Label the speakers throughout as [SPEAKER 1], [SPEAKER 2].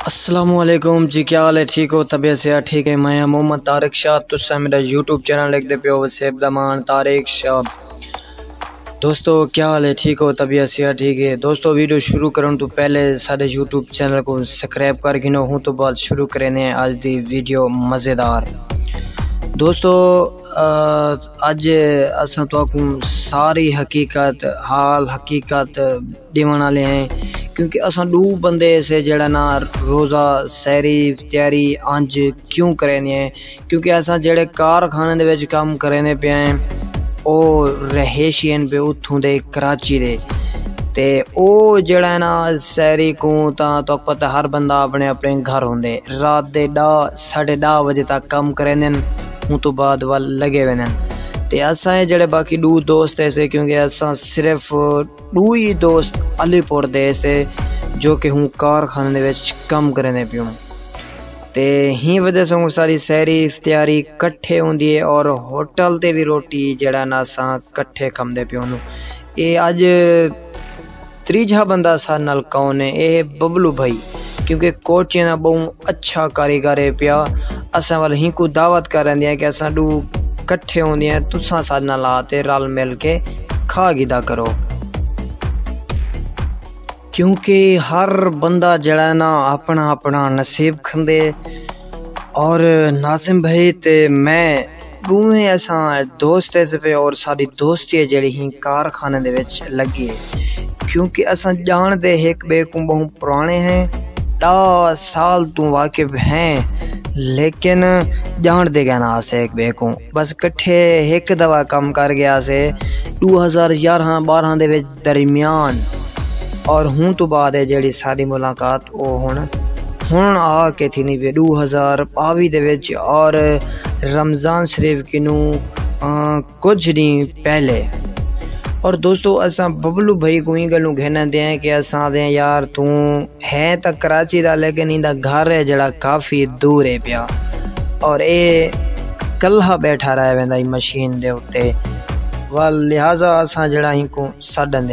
[SPEAKER 1] अस्सलामुअलैकुम जी, क्या हाल है? ठीक हो? तबीयत से ठीक है? मैं मोहम्मद तारिक शाह, तुस्सा मेरा यूट्यूब चैनल लिखते पे हो वसेब दमान तारिक शाह। दोस्तों क्या हाल है? ठीक हो? तबीयत से ठीक है? दोस्तों वीडियो शुरू करूँ तो पहले सारे यूट्यूब चैनल को सब्सक्राइब कर गिनो हूँ तो बाद शुरू करें आज दी वीडियो मज़ेदार। दोस्तों अज अस तो सारी हकीकत हाल हकीकत देवन वाले हैं, क्योंकि असा दो बंदे से जड़ा ना रोज़ा सैरी तैयारी अंज क्यों करें हैं, क्योंकि असा जड़े कारखाने दे विच काम करें पे हैं ओ रहेशियन पे उथों दे कराची दे ते ओ जड़ा ना सैरी को तो पता हर बंदा अपने अपने घर होंदे रात दे 10:30 बजे तक काम करें हूँ तो बाद वाल लगे हुए ते असा जड़े बाकी दो दोस्त ऐसे, क्योंकि असा सिर्फ दो ही दोस्त अलीपुर दे से जो कि हूँ कारखाने दे विच कम करने पियूँ ते ही वजह से सारी सैरी इफ्तियारी कट्ठे होंदी है और होटल ते भी रोटी जड़ा ना असा कट्ठे खांदे पियूँ। ये अज त्रीजा बंदा सा नाल कौन है? ये बबलू भाई, क्योंकि कोच ना बहु अच्छा कारीगर है पिया। असा वाल ही को दावत कर रही है कि असा दू कट्ठे होंदी हैं तुसा साथ ना लाते रल मिल के खा गिदा करो, क्योंकि हर बंदा जड़ा ना अपना अपना नसीब खंदे। और नाजिम भाई ते मैं दोवें असा दोस्त पे और सारी दोस्ती जड़ी ही कारखाने दे विच लगी है, क्योंकि असा जानते एक बे को बहु पुराने हैं 10 साल तो वाकिफ हैं, लेकिन जानते गया ना से एक बे को बस कट्ठे एक दवा कम कर गया से 2011-12 दे विच दरमियान। और हूँ तो बाद है जड़ी सारी मुलाकात वो हुण आ के थी नहीं 2022 दे विच और रमज़ान शरीफ की नू कुछ दिन पहले। और दोस्तों असा बबलू भाई को ही गलू कहना दें कि असा दे यार तू है तो कराची दा, लेकिन इंदा घर है जड़ा काफ़ी दूर है पिया और ये कल्हा बैठा रहा वेंदा मशीन दे उत्ते वाल, लिहाजा असा जड़ा ही को सडन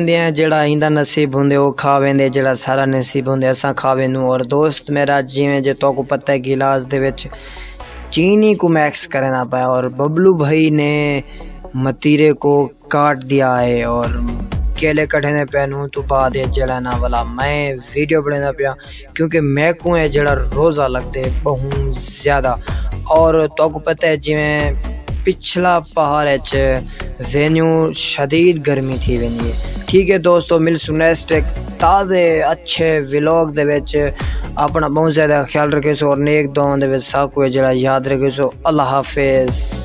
[SPEAKER 1] दे जड़ा इंदा नसीब होंदे वो खा वेंदे, जड़ा सारा नसीब होंदे असा खा वेनू। और दोस्त मेरा जिवें जो तो को पता है गिलास दे विच चीनी को मैक्स करना पाया और बबलू भाई ने मतीरे को काट दिया है और केले कटने पहनूँ तो बाद जलाना वाला मैं वीडियो बनाना पाया, क्योंकि मैं को है जड़ा रोज़ा लगते बहुत ज़्यादा। और तो को पता है जिमें पिछला पहाड़ वेन्यू शदीद गर्मी थी वेंदी है। ठीक है दोस्तों, मिल नेक्स्ट एक ताज़े अच्छे व्लॉग दे विच अपना बहुत ज़्यादा ख्याल रखे सो और नेक दुआओं दे विच सब कुछ जड़ा याद रखे सो। अल्लाह हाफिज़।